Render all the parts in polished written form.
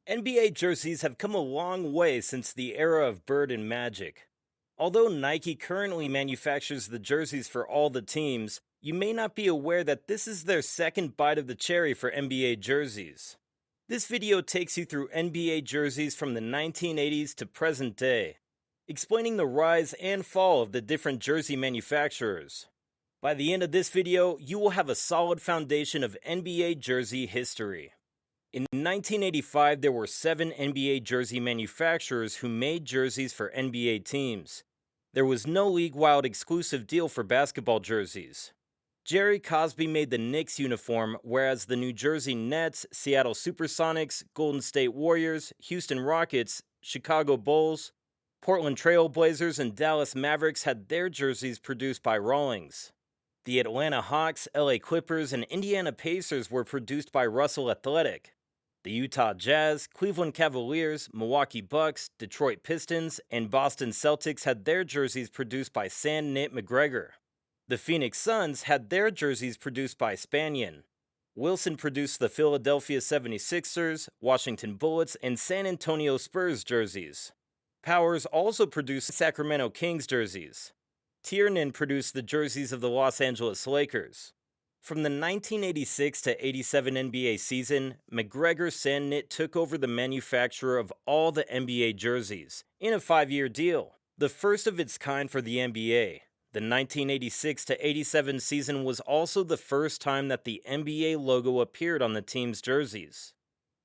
NBA jerseys have come a long way since the era of Bird and Magic. Although Nike currently manufactures the jerseys for all the teams, you may not be aware that this is their second bite of the cherry for NBA jerseys. This video takes you through NBA jerseys from the 1980s to present day, explaining the rise and fall of the different jersey manufacturers. By the end of this video, you will have a solid foundation of NBA jersey history. In 1985, there were 7 NBA jersey manufacturers who made jerseys for NBA teams. There was no league-wide exclusive deal for basketball jerseys. Jerry Cosby made the Knicks uniform, whereas the New Jersey Nets, Seattle Supersonics, Golden State Warriors, Houston Rockets, Chicago Bulls, Portland Trail Blazers, and Dallas Mavericks had their jerseys produced by Rawlings. The Atlanta Hawks, LA Clippers, and Indiana Pacers were produced by Russell Athletic. The Utah Jazz, Cleveland Cavaliers, Milwaukee Bucks, Detroit Pistons, and Boston Celtics had their jerseys produced by Sandkint McGregor. The Phoenix Suns had their jerseys produced by Spanion. Wilson produced the Philadelphia 76ers, Washington Bullets, and San Antonio Spurs jerseys. Powers also produced Sacramento Kings jerseys. Tiernan produced the jerseys of the Los Angeles Lakers. From the 1986 to 87 NBA season, McGregor Sandkint took over the manufacture of all the NBA jerseys in a 5-year deal, the first of its kind for the NBA. The 1986 to 87 season was also the first time that the NBA logo appeared on the team's jerseys.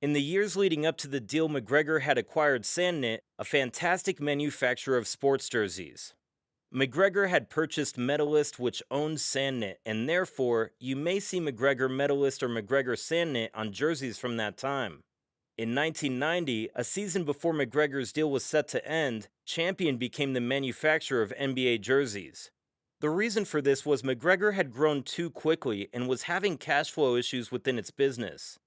In the years leading up to the deal, McGregor had acquired Sandkint, a fantastic manufacturer of sports jerseys. McGregor had purchased Medalist, which owned Sandkint, and therefore, you may see McGregor Medalist or McGregor Sandkint on jerseys from that time. In 1990, a season before McGregor's deal was set to end, Champion became the manufacturer of NBA jerseys. The reason for this was McGregor had grown too quickly and was having cash flow issues within its business.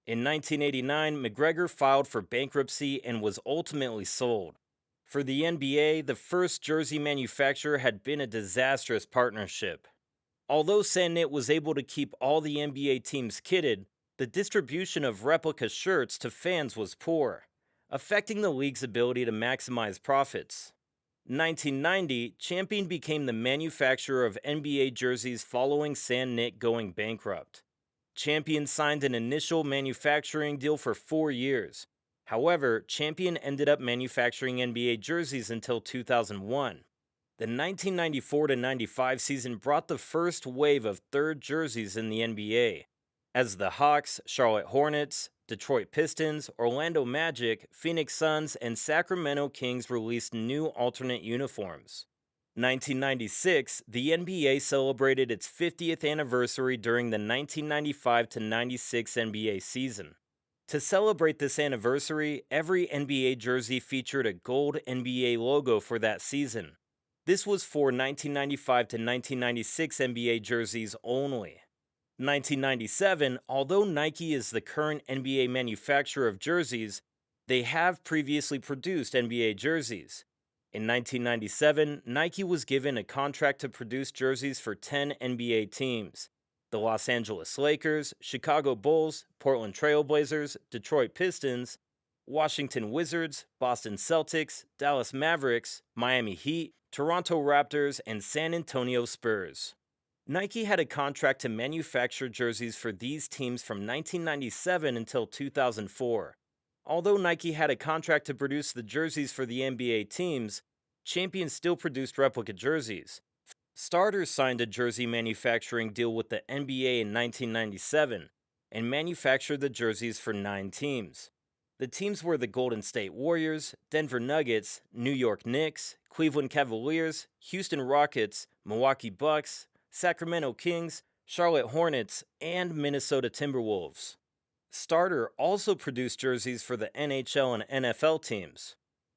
In 1989, McGregor filed for bankruptcy and was ultimately sold. For the NBA, the first jersey manufacturer had been a disastrous partnership. Although Sandkint was able to keep all the NBA teams kitted, the distribution of replica shirts to fans was poor, affecting the league's ability to maximize profits. In 1990, Champion became the manufacturer of NBA jerseys following Sandkint going bankrupt. Champion signed an initial manufacturing deal for 4 years. However, Champion ended up manufacturing NBA jerseys until 2001. The 1994-95 season brought the first wave of third jerseys in the NBA, as the Hawks, Charlotte Hornets, Detroit Pistons, Orlando Magic, Phoenix Suns, and Sacramento Kings released new alternate uniforms. 1996, the NBA celebrated its 50th anniversary during the 1995-96 NBA season. To celebrate this anniversary, every NBA jersey featured a gold NBA logo for that season. This was for 1995 to 1996 NBA jerseys only. 1997, although Nike is the current NBA manufacturer of jerseys, they have previously produced NBA jerseys. In 1997, Nike was given a contract to produce jerseys for 10 NBA teams: the Los Angeles Lakers, Chicago Bulls, Portland Trail Blazers, Detroit Pistons, Washington Wizards, Boston Celtics, Dallas Mavericks, Miami Heat, Toronto Raptors, and San Antonio Spurs. Nike had a contract to manufacture jerseys for these teams from 1997 until 2004. Although Nike had a contract to produce the jerseys for the NBA teams, Champion still produced replica jerseys. Starter signed a jersey manufacturing deal with the NBA in 1997 and manufactured the jerseys for 9 teams. The teams were the Golden State Warriors, Denver Nuggets, New York Knicks, Cleveland Cavaliers, Houston Rockets, Milwaukee Bucks, Sacramento Kings, Charlotte Hornets, and Minnesota Timberwolves. Starter also produced jerseys for the NHL and NFL teams.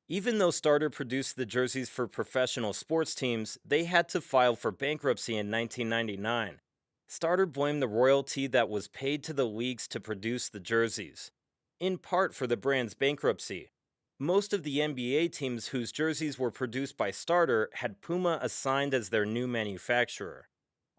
Even though Starter produced the jerseys for professional sports teams, they had to file for bankruptcy in 1999. Starter blamed the royalty that was paid to the leagues to produce the jerseys, in part for the brand's bankruptcy. Most of the NBA teams whose jerseys were produced by Starter had Puma assigned as their new manufacturer.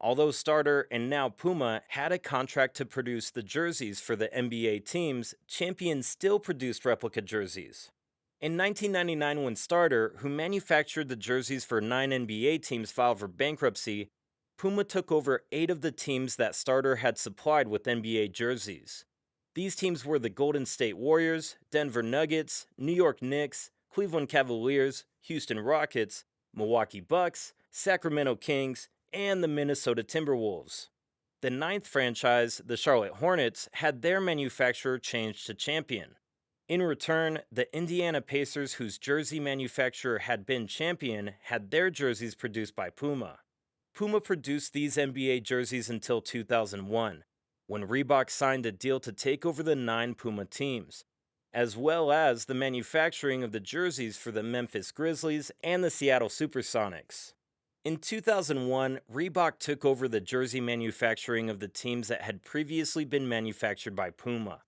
Although Starter and now Puma had a contract to produce the jerseys for the NBA teams, Champion still produced replica jerseys. In 1999, when Starter, who manufactured the jerseys for 9 NBA teams, filed for bankruptcy, Puma took over 8 of the teams that Starter had supplied with NBA jerseys. These teams were the Golden State Warriors, Denver Nuggets, New York Knicks, Cleveland Cavaliers, Houston Rockets, Milwaukee Bucks, Sacramento Kings, and the Minnesota Timberwolves. The ninth franchise, the Charlotte Hornets, had their manufacturer changed to Champion. In return, the Indiana Pacers, whose jersey manufacturer had been Champion, had their jerseys produced by Puma. Puma produced these NBA jerseys until 2001, when Reebok signed a deal to take over the 9 Puma teams, as well as the manufacturing of the jerseys for the Memphis Grizzlies and the Seattle Supersonics. In 2001, Reebok took over the jersey manufacturing of the teams that had previously been manufactured by Puma.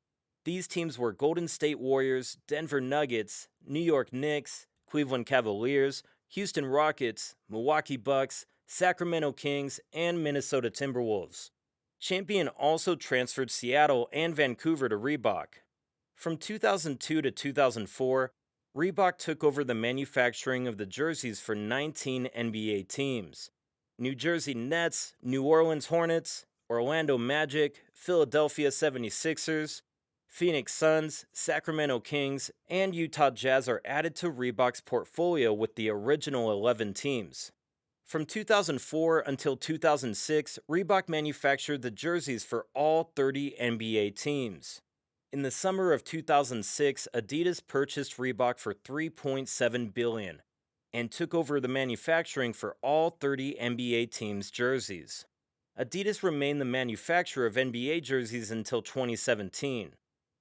These teams were Golden State Warriors, Denver Nuggets, New York Knicks, Cleveland Cavaliers, Houston Rockets, Milwaukee Bucks, Sacramento Kings, and Minnesota Timberwolves. Champion also transferred Seattle and Vancouver to Reebok. From 2002 to 2004, Reebok took over the manufacturing of the jerseys for 19 NBA teams: New Jersey Nets, New Orleans Hornets, Orlando Magic, Philadelphia 76ers, Phoenix Suns, Sacramento Kings, and Utah Jazz are added to Reebok's portfolio with the original 11 teams. From 2004 until 2006, Reebok manufactured the jerseys for all 30 NBA teams. In the summer of 2006, Adidas purchased Reebok for $3.7 billion and took over the manufacturing for all 30 NBA teams' jerseys. Adidas remained the manufacturer of NBA jerseys until 2017.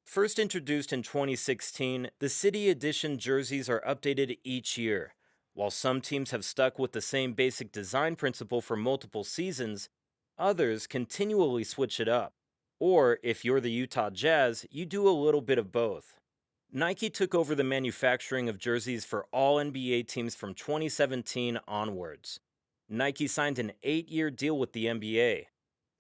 First introduced in 2016, the City Edition jerseys are updated each year. While some teams have stuck with the same basic design principle for multiple seasons, others continually switch it up. Or, if you're the Utah Jazz, you do a little bit of both. Nike took over the manufacturing of jerseys for all NBA teams from 2017 onwards. Nike signed an 8-year deal with the NBA.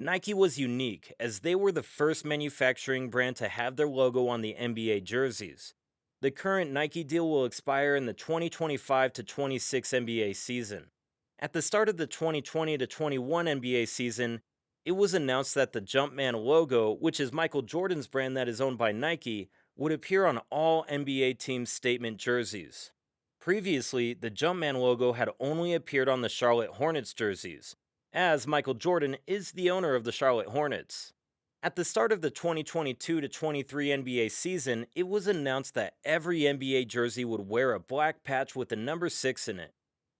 Nike was unique, as they were the first manufacturing brand to have their logo on the NBA jerseys. The current Nike deal will expire in the 2025-26 NBA season. At the start of the 2020-21 NBA season, it was announced that the Jumpman logo, which is Michael Jordan's brand that is owned by Nike, would appear on all NBA teams' statement jerseys. Previously, the Jumpman logo had only appeared on the Charlotte Hornets jerseys, as Michael Jordan is the owner of the Charlotte Hornets. At the start of the 2022-23 NBA season, it was announced that every NBA jersey would wear a black patch with the number 6 in it.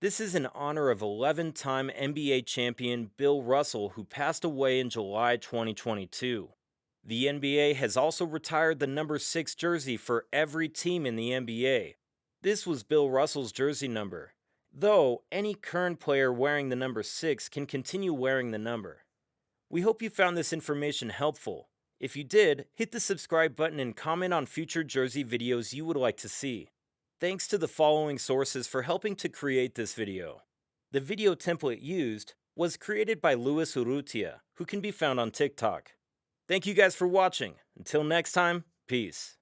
This is in honor of 11-time NBA champion Bill Russell, who passed away in July 2022. The NBA has also retired the number 6 jersey for every team in the NBA. This was Bill Russell's jersey number, though any current player wearing the number 6 can continue wearing the number. We hope you found this information helpful. If you did, hit the subscribe button and comment on future jersey videos you would like to see. Thanks to the following sources for helping to create this video. The video template used was created by Luis Urrutia, who can be found on TikTok. Thank you guys for watching. Until next time, peace.